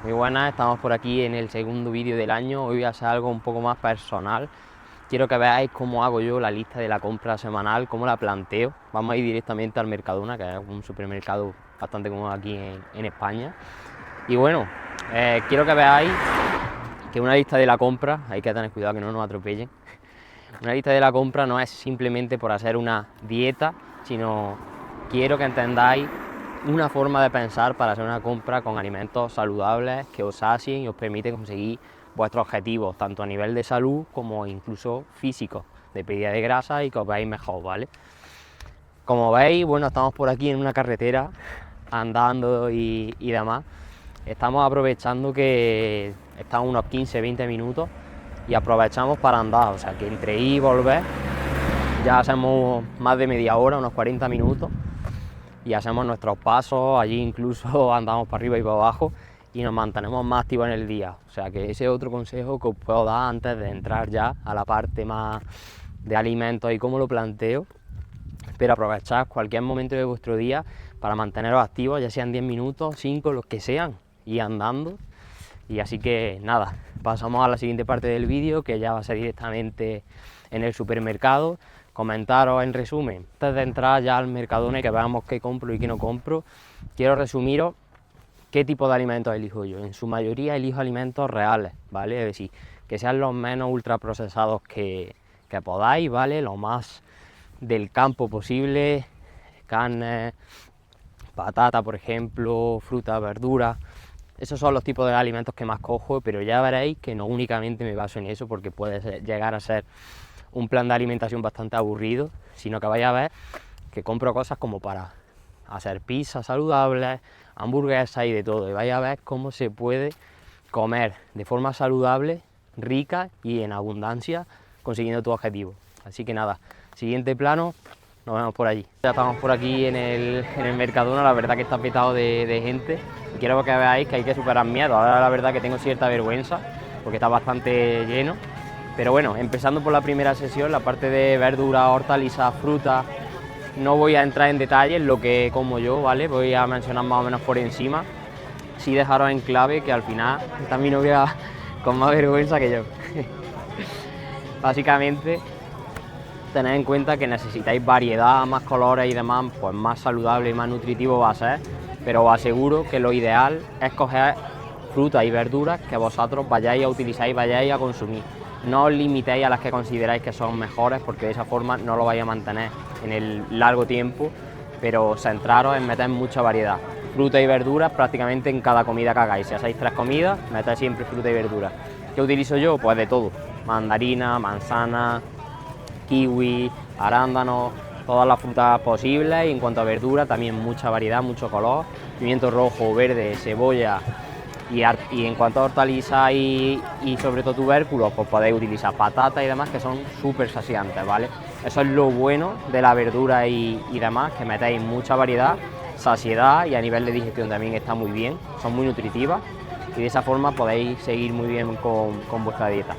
Muy buenas, estamos por aquí en el segundo vídeo del año. Hoy voy a hacer algo un poco más personal. Quiero que veáis cómo hago yo la lista de la compra semanal, cómo la planteo. Vamos a ir directamente al Mercadona, que es un supermercado bastante común aquí en España. Y bueno, quiero que veáis que una lista de la compra, hay que tener cuidado que no nos atropellen. Una lista de la compra no es simplemente por hacer una dieta, sino quiero que entendáis una forma de pensar para hacer una compra con alimentos saludables que os sacien y os permiten conseguir vuestros objetivos, tanto a nivel de salud como incluso físicos, de pérdida de grasa y que os veáis mejor, ¿vale? Como veis, bueno, estamos por aquí en una carretera, andando y demás. Estamos aprovechando que estamos unos 15-20 minutos y aprovechamos para andar, o sea que entre ir y volver ya hacemos más de media hora, unos 40 minutos, y hacemos nuestros pasos, allí incluso andamos para arriba y para abajo y nos mantenemos más activos en el día. O sea que ese es otro consejo que os puedo dar antes de entrar ya a la parte más de alimentos y cómo lo planteo, pero aprovechad cualquier momento de vuestro día para manteneros activos, ya sean 10 minutos, 5, los que sean, y andando. Y así que nada, pasamos a la siguiente parte del vídeo, que ya va a ser directamente en el supermercado. Comentaros en resumen, antes de entrar ya al Mercadona y que veamos qué compro y qué no compro, quiero resumiros qué tipo de alimentos elijo yo. En su mayoría elijo alimentos reales, ¿vale? Es decir, que sean los menos ultraprocesados que podáis, ¿vale? Lo más del campo posible, carne, patata, por ejemplo, fruta, verdura. Esos son los tipos de alimentos que más cojo, pero ya veréis que no únicamente me baso en eso, porque puede llegar a ser un plan de alimentación bastante aburrido, sino que vais a ver que compro cosas como para hacer pizzas saludables, hamburguesas y de todo, y vais a ver cómo se puede comer de forma saludable, rica y en abundancia, consiguiendo tu objetivo. Así que nada, siguiente plano, nos vemos por allí. Ya estamos por aquí en el Mercadona, la verdad que está petado de gente, y quiero que veáis que hay que superar miedo. Ahora la verdad que tengo cierta vergüenza, porque está bastante lleno. Pero bueno, empezando por la primera sesión, la parte de verduras, hortalizas, frutas, no voy a entrar en detalles lo que como yo, ¿vale? Voy a mencionar más o menos por encima. Sí dejaros en clave que al final está mi novia con más vergüenza que yo. Básicamente, tened en cuenta que necesitáis variedad, más colores y demás, pues más saludable y más nutritivo va a ser, pero os aseguro que lo ideal es coger frutas y verduras que vosotros vayáis a utilizar y vayáis a consumir. No os limitéis a las que consideráis que son mejores, porque de esa forma no lo vais a mantener en el largo tiempo, pero centraros en meter mucha variedad. Fruta y verduras prácticamente en cada comida que hagáis. Si hacéis 3 comidas, metéis siempre fruta y verdura. ¿Qué utilizo yo? Pues de todo. Mandarina, manzana, kiwi, arándanos, todas las frutas posibles. Y en cuanto a verdura, también mucha variedad, mucho color. Pimiento rojo, verde, cebolla. Y en cuanto a hortalizas y sobre todo tubérculos, pues podéis utilizar patatas y demás, que son súper saciantes, ¿vale? Eso es lo bueno de la verdura y demás, que metéis mucha variedad, saciedad, y a nivel de digestión también está muy bien, son muy nutritivas, y de esa forma podéis seguir muy bien con vuestra dieta.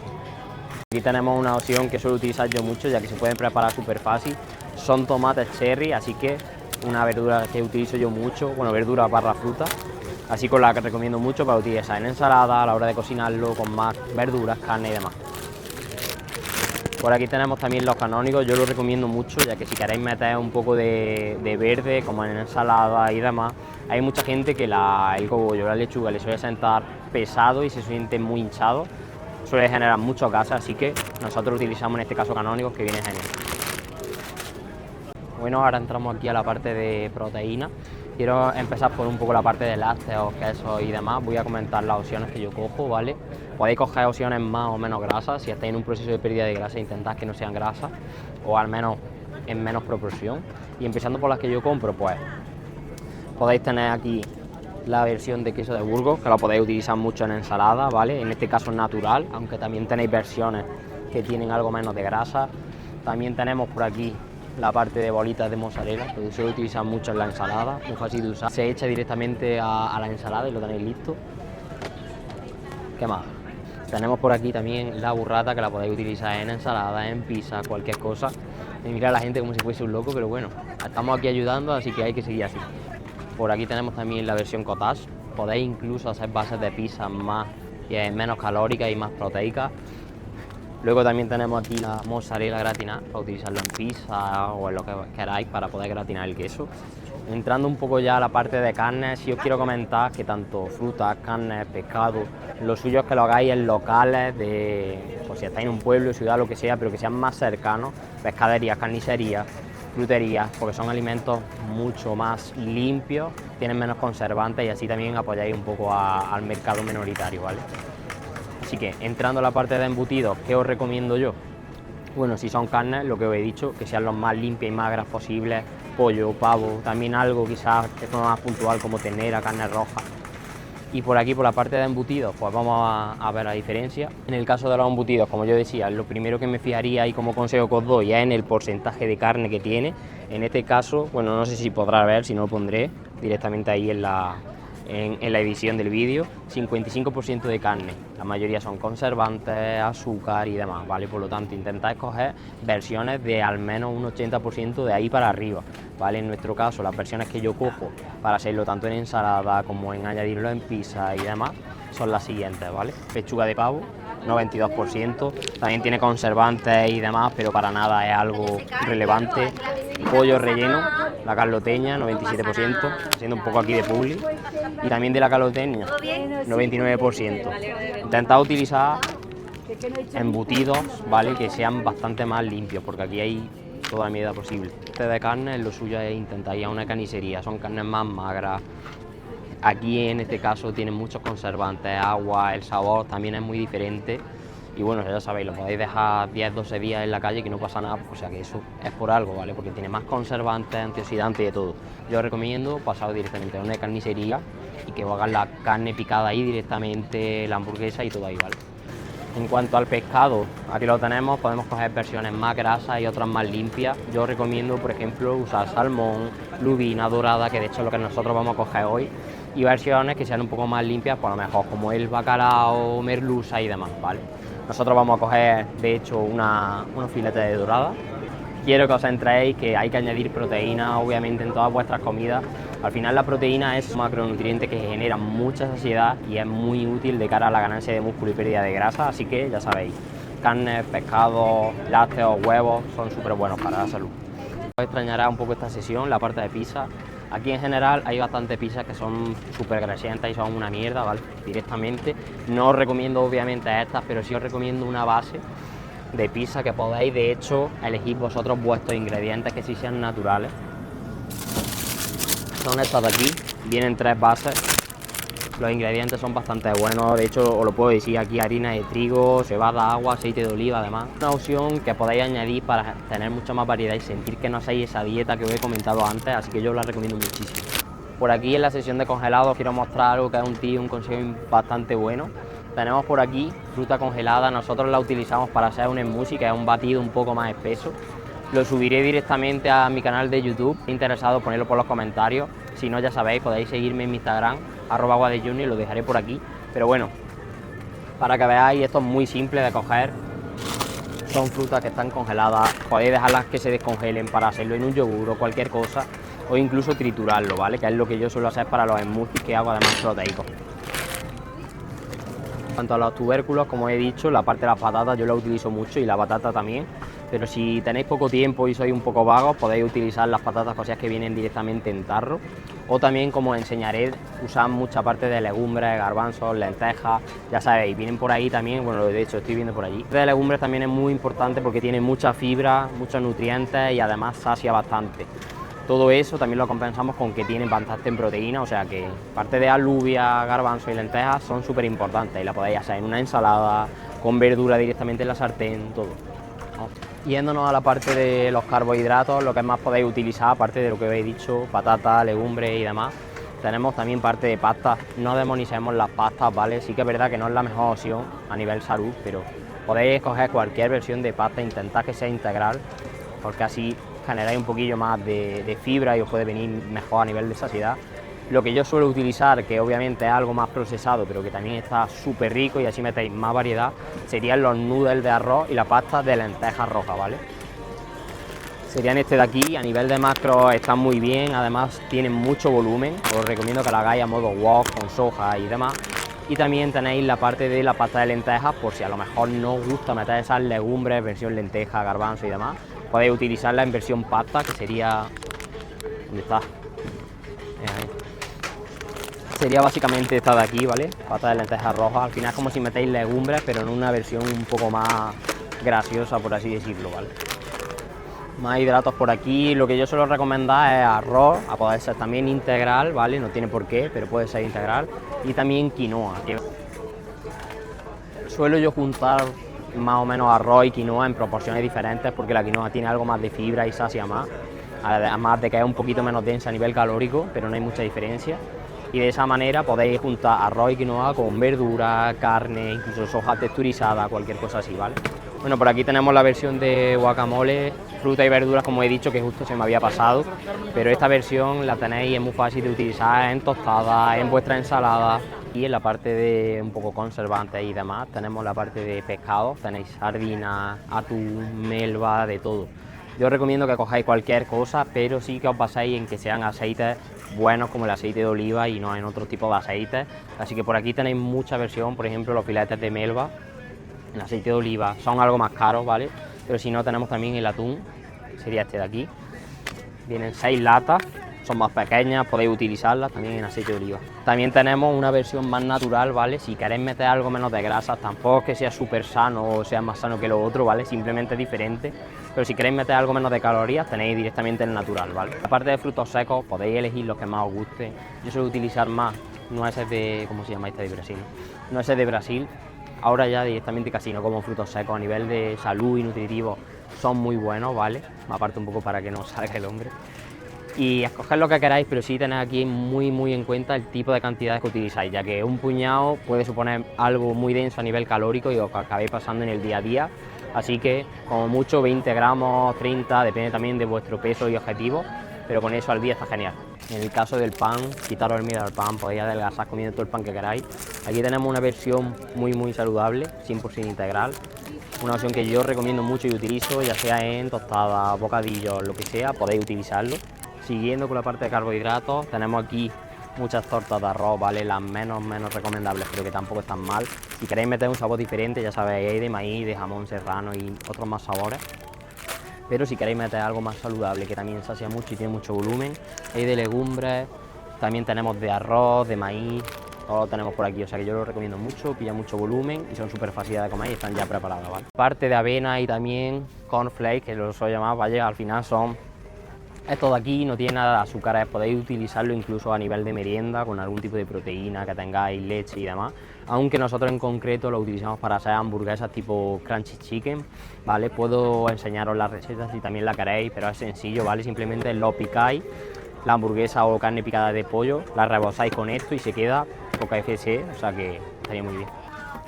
Aquí tenemos una opción que suelo utilizar yo mucho, ya que se pueden preparar súper fácil, son tomates cherry, así que una verdura que utilizo yo mucho, bueno, verdura barra fruta, así con la que recomiendo mucho para utilizar en ensalada, a la hora de cocinarlo, con más verduras, carne y demás. Por aquí tenemos también los canónigos, yo los recomiendo mucho, ya que si queréis meter un poco de verde, como en ensalada y demás, hay mucha gente que el cogollo, la lechuga, le suele sentar pesado y se siente muy hinchado, suele generar muchos gases, así que nosotros utilizamos en este caso canónigos, que viene genial. Bueno, ahora entramos aquí a la parte de proteína. Quiero empezar por un poco la parte de lácteos, quesos y demás. Voy a comentar las opciones que yo cojo, ¿vale? Podéis coger opciones más o menos grasas. Si estáis en un proceso de pérdida de grasa, intentad que no sean grasas, o al menos en menos proporción. Y empezando por las que yo compro, pues podéis tener aquí la versión de queso de Burgos, que la podéis utilizar mucho en ensalada, ¿vale? En este caso natural, aunque también tenéis versiones que tienen algo menos de grasa. También tenemos por aquí la parte de bolitas de mozzarella, que suelo utilizar mucho en la ensalada, muy fácil de usar. Se echa directamente a la ensalada y lo tenéis listo. ¿Qué más? Tenemos por aquí también la burrata, que la podéis utilizar en ensalada, en pizza, cualquier cosa. Y mira a la gente como si fuese un loco, pero bueno, estamos aquí ayudando, así que hay que seguir así. Por aquí tenemos también la versión cottage, podéis incluso hacer bases de pizza más menos calóricas y más proteicas. Luego también tenemos aquí la mozzarella gratinada para utilizarlo en pizza o en lo que queráis para poder gratinar el queso. Entrando un poco ya a la parte de carne, sí os quiero comentar que tanto frutas, carnes, pescado, lo suyo es que lo hagáis en locales pues si estáis en un pueblo, ciudad, lo que sea, pero que sean más cercanos, pescaderías, carnicerías, fruterías, porque son alimentos mucho más limpios, tienen menos conservantes y así también apoyáis un poco al mercado minoritario, ¿vale? Así que entrando a la parte de embutidos, ¿qué os recomiendo yo? Bueno, si son carnes, lo que os he dicho, que sean los más limpias y magras posibles, pollo, pavo, también algo quizás de forma más puntual como ternera, carne roja. Y por aquí, por la parte de embutidos, pues vamos a ver la diferencia. En el caso de los embutidos, como yo decía, lo primero que me fijaría y como consejo que os doy es en el porcentaje de carne que tiene. En este caso, bueno, no sé si podrá ver, si no lo pondré directamente ahí en la edición del vídeo, 55% de carne, la mayoría son conservantes, azúcar y demás, ¿vale? Por lo tanto, intentad escoger versiones de al menos un 80% de ahí para arriba, ¿vale? En nuestro caso, las versiones que yo cojo para hacerlo tanto en ensalada como en añadirlo en pizza y demás, son las siguientes, ¿vale? Pechuga de pavo, 92%, también tiene conservantes y demás, pero para nada es algo relevante. Pollo relleno, la carloteña, 97%, haciendo un poco aquí de publi, y también de la carloteña, 99%. Intentad utilizar embutidos, ¿vale? Que sean bastante más limpios, porque aquí hay toda la medida posible. Este de carne, lo suyo es intentar ir a una carnicería, son carnes más magras. Aquí en este caso tienen muchos conservantes, agua, el sabor también es muy diferente. Y bueno, ya sabéis, lo podéis dejar 10-12 días en la calle que no pasa nada, o sea que eso es por algo, ¿vale? Porque tiene más conservantes, antioxidantes y de todo. Yo os recomiendo pasaros directamente a una carnicería y que os hagan la carne picada ahí directamente, la hamburguesa y todo ahí, ¿vale? En cuanto al pescado, aquí lo tenemos, podemos coger versiones más grasas y otras más limpias. Yo os recomiendo, por ejemplo, usar salmón, lubina dorada, que de hecho es lo que nosotros vamos a coger hoy, y versiones que sean un poco más limpias, por lo mejor como el bacalao, merluza y demás, ¿vale? Nosotros vamos a coger, de hecho, unos filetes de dorada. Quiero que os centréis que hay que añadir proteína, obviamente, en todas vuestras comidas. Al final la proteína es un macronutriente que genera mucha saciedad y es muy útil de cara a la ganancia de músculo y pérdida de grasa, así que ya sabéis, carnes, pescados, lácteos, huevos son súper buenos para la salud. Os extrañará un poco esta sesión, la parte de pizza. Aquí en general hay bastantes pizzas que son súper grasientas y son una mierda, ¿vale? Directamente. No os recomiendo obviamente estas, pero sí os recomiendo una base de pizza que podéis, de hecho, elegir vosotros vuestros ingredientes que sí sean naturales. Son estas de aquí, vienen 3 bases. Los ingredientes son bastante buenos, de hecho os lo puedo decir aquí: harina de trigo, cebada, agua, aceite de oliva, además. Una opción que podéis añadir para tener mucha más variedad y sentir que no hacéis esa dieta que os he comentado antes, así que yo os la recomiendo muchísimo. Por aquí en la sección de congelados quiero mostrar algo que es un consejo bastante bueno. Tenemos por aquí fruta congelada, nosotros la utilizamos para hacer un smoothie, que es un batido un poco más espeso. Lo subiré directamente a mi canal de YouTube, si interesado ponerlo por los comentarios. Si no, ya sabéis, podéis seguirme en mi Instagram, @guadejuni, lo dejaré por aquí. Pero bueno, para que veáis, esto es muy simple de coger. Son frutas que están congeladas, podéis dejarlas que se descongelen para hacerlo en un yogur o cualquier cosa, o incluso triturarlo, ¿vale? Que es lo que yo suelo hacer para los smoothies que hago, además proteicos. En cuanto a los tubérculos, como he dicho, la parte de las patatas yo la utilizo mucho y la batata también, pero si tenéis poco tiempo y sois un poco vagos, podéis utilizar las patatas cocidas que vienen directamente en tarro, o también, como os enseñaré, usar mucha parte de legumbres, garbanzos, lentejas, ya sabéis, vienen por ahí también. Bueno, de hecho estoy viendo por allí. De legumbres también es muy importante porque tiene mucha fibra, muchos nutrientes y además sacia bastante. Todo eso también lo compensamos con que tiene bastante en proteína, o sea que parte de alubia, garbanzo y lentejas son súper importantes y la podéis hacer en una ensalada, con verdura directamente en la sartén, todo. Yéndonos a la parte de los carbohidratos, lo que más podéis utilizar, aparte de lo que os he dicho, patatas, legumbres y demás, tenemos también parte de pastas. No demonicemos las pastas, ¿vale? Sí que es verdad que no es la mejor opción a nivel salud, pero podéis escoger cualquier versión de pasta, intentad que sea integral, porque así generáis un poquillo más de fibra y os puede venir mejor a nivel de saciedad. Lo que yo suelo utilizar, que obviamente es algo más procesado, pero que también está súper rico y así metéis más variedad, serían los noodles de arroz y la pasta de lentejas rojas, ¿vale? serían este de aquí. A nivel de macro están muy bien, además tienen mucho volumen, os recomiendo que lo hagáis a modo wok con soja y demás. Y también tenéis la parte de la pasta de lentejas, por si a lo mejor no os gusta meter esas legumbres, versión lenteja, garbanzo y demás, podéis utilizarla en versión pasta, que sería... ¿Dónde está? Ahí. Sería básicamente esta de aquí, ¿vale? Pasta de lentejas rojas, al final es como si metéis legumbres, pero en una versión un poco más graciosa, por así decirlo, ¿vale? Más hidratos por aquí. Lo que yo suelo recomendar es arroz, a poder ser también integral, ¿vale? No tiene por qué, pero puede ser integral. Y también quinoa. Suelo yo juntar más o menos arroz y quinoa en proporciones diferentes porque la quinoa tiene algo más de fibra y sacia más. Además de que es un poquito menos densa a nivel calórico, pero no hay mucha diferencia. Y de esa manera podéis juntar arroz y quinoa con verdura, carne, incluso soja texturizada, cualquier cosa así, ¿vale? Bueno, por aquí tenemos la versión de guacamole, fruta y verduras, como he dicho, que justo se me había pasado, pero esta versión la tenéis, es muy fácil de utilizar en tostadas, en vuestra ensalada. Y en la parte de un poco conservantes y demás tenemos la parte de pescado, tenéis sardinas, atún, melva, de todo. Yo os recomiendo que cojáis cualquier cosa, pero sí que os baséis en que sean aceites buenos como el aceite de oliva y no en otro tipo de aceites. Así que por aquí tenéis mucha versión, por ejemplo los filetes de melva, el aceite de oliva son algo más caros, ¿vale? Pero si no, tenemos también el atún, sería este de aquí. Vienen 6 latas, son más pequeñas, podéis utilizarlas también en aceite de oliva. También tenemos una versión más natural, ¿vale? Si queréis meter algo menos de grasas, tampoco es que sea súper sano o sea más sano que lo otro, ¿vale? Simplemente es diferente. Pero si queréis meter algo menos de calorías, tenéis directamente el natural, ¿vale? Aparte de frutos secos, podéis elegir los que más os gusten. Yo suelo utilizar más nueces de... ¿cómo se llama este de Brasil? Nueces de Brasil. Ahora ya directamente casi no como frutos secos, a nivel de salud y nutritivo son muy buenos, ¿vale? Aparte un poco para que no salga el hombre. Y escoger lo que queráis, pero sí tenéis aquí muy en cuenta el tipo de cantidades que utilizáis, ya que un puñado puede suponer algo muy denso a nivel calórico y os acabéis pasando en el día a día. Así que como mucho 20 gramos, 30, depende también de vuestro peso y objetivo, pero con eso al día está genial. En el caso del pan, quitaros el miedo al pan, podéis adelgazar comiendo todo el pan que queráis. Aquí tenemos una versión muy saludable, 100% integral. Una opción que yo recomiendo mucho y utilizo, ya sea en tostadas, bocadillos, lo que sea, podéis utilizarlo. Siguiendo con la parte de carbohidratos, tenemos aquí muchas tortas de arroz, ¿vale? Las menos recomendables, pero que tampoco están mal. Si queréis meter un sabor diferente, ya sabéis, hay de maíz, de jamón serrano y otros más sabores. Pero si queréis meter algo más saludable, que también sacia mucho y tiene mucho volumen, hay de legumbres, también tenemos de arroz, de maíz, todo lo tenemos por aquí, o sea que yo lo recomiendo mucho, pilla mucho volumen y son súper fáciles de comer y están ya preparadas, ¿vale? Parte de avena y también cornflakes, que lo suelo llamar, vaya, al final son... Esto de aquí no tiene nada de azúcares, podéis utilizarlo incluso a nivel de merienda, con algún tipo de proteína que tengáis, leche y demás. Aunque nosotros en concreto lo utilizamos para hacer hamburguesas tipo crunchy chicken, ¿vale? Puedo enseñaros las recetas si también la queréis, pero es sencillo, ¿vale? Simplemente lo picáis, la hamburguesa o carne picada de pollo, la rebozáis con esto y se queda KFC, o sea que estaría muy bien.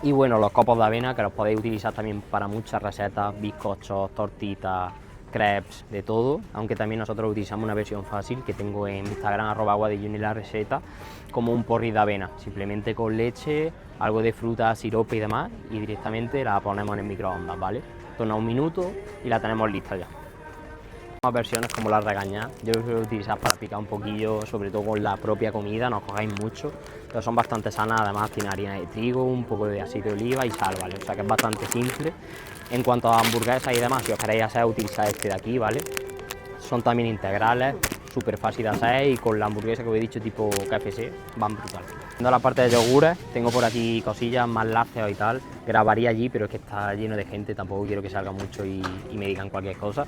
Y bueno, los copos de avena que los podéis utilizar también para muchas recetas, bizcochos, tortitas, crepes, de todo, aunque también nosotros utilizamos una versión fácil que tengo en Instagram, @aguadejuni la receta, como un porridge de avena, simplemente con leche, algo de fruta, sirope y demás, y directamente la ponemos en el microondas, ¿vale? Torna un minuto y la tenemos lista ya. Más versiones como las regañadas, yo las suelo utilizar para picar un poquillo, sobre todo con la propia comida, no os cogáis mucho, pero son bastante sanas, además tiene harina de trigo, un poco de aceite de oliva y sal, ¿vale? O sea que es bastante simple. En cuanto a hamburguesas y demás, si os queréis hacer, utilizar este de aquí, ¿vale? Son también integrales, súper fácil de hacer y con la hamburguesa que os he dicho tipo KFC van brutal. Viendo la parte de yogures, tengo por aquí cosillas más lácteos y tal, grabaría allí, pero es que está lleno de gente, tampoco quiero que salga mucho y me digan cualquier cosa.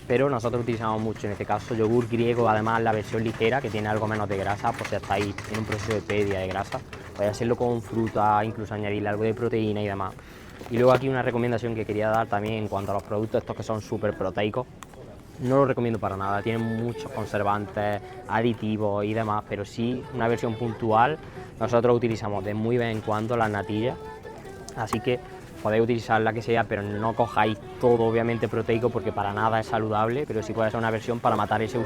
Pero nosotros utilizamos mucho en este caso yogur griego, además la versión ligera que tiene algo menos de grasa, por si estáis en un proceso de pérdida de grasa, podéis hacerlo con fruta, incluso añadirle algo de proteína y demás. Y luego aquí una recomendación que quería dar también en cuanto a los productos estos que son súper proteicos. No lo recomiendo para nada, tienen muchos conservantes, aditivos y demás, pero sí una versión puntual. Nosotros utilizamos de muy vez en cuando las natillas, así que podéis utilizar la que sea, pero no cojáis todo obviamente proteico porque para nada es saludable, pero sí puede ser una versión para matar ese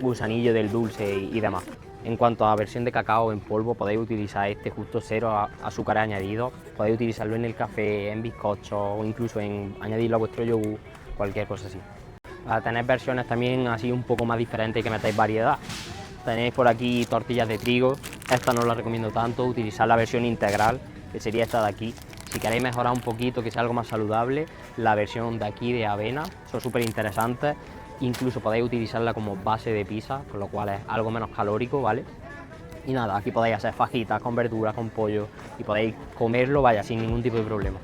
gusanillo del dulce y demás. En cuanto a versión de cacao en polvo, podéis utilizar este justo cero azúcares añadidos, podéis utilizarlo en el café, en bizcochos o incluso en añadirlo a vuestro yogur, cualquier cosa así. Para tener versiones también así un poco más diferentes y que metáis variedad. Tenéis por aquí tortillas de trigo, esta no la recomiendo tanto, utilizar la versión integral, que sería esta de aquí. Si queréis mejorar un poquito, que sea algo más saludable, la versión de aquí de avena, son súper interesantes. Incluso podéis utilizarla como base de pizza, con lo cual es algo menos calórico, ¿vale? Y nada, aquí podéis hacer fajitas con verduras, con pollo, y podéis comerlo, vaya, sin ningún tipo de problema.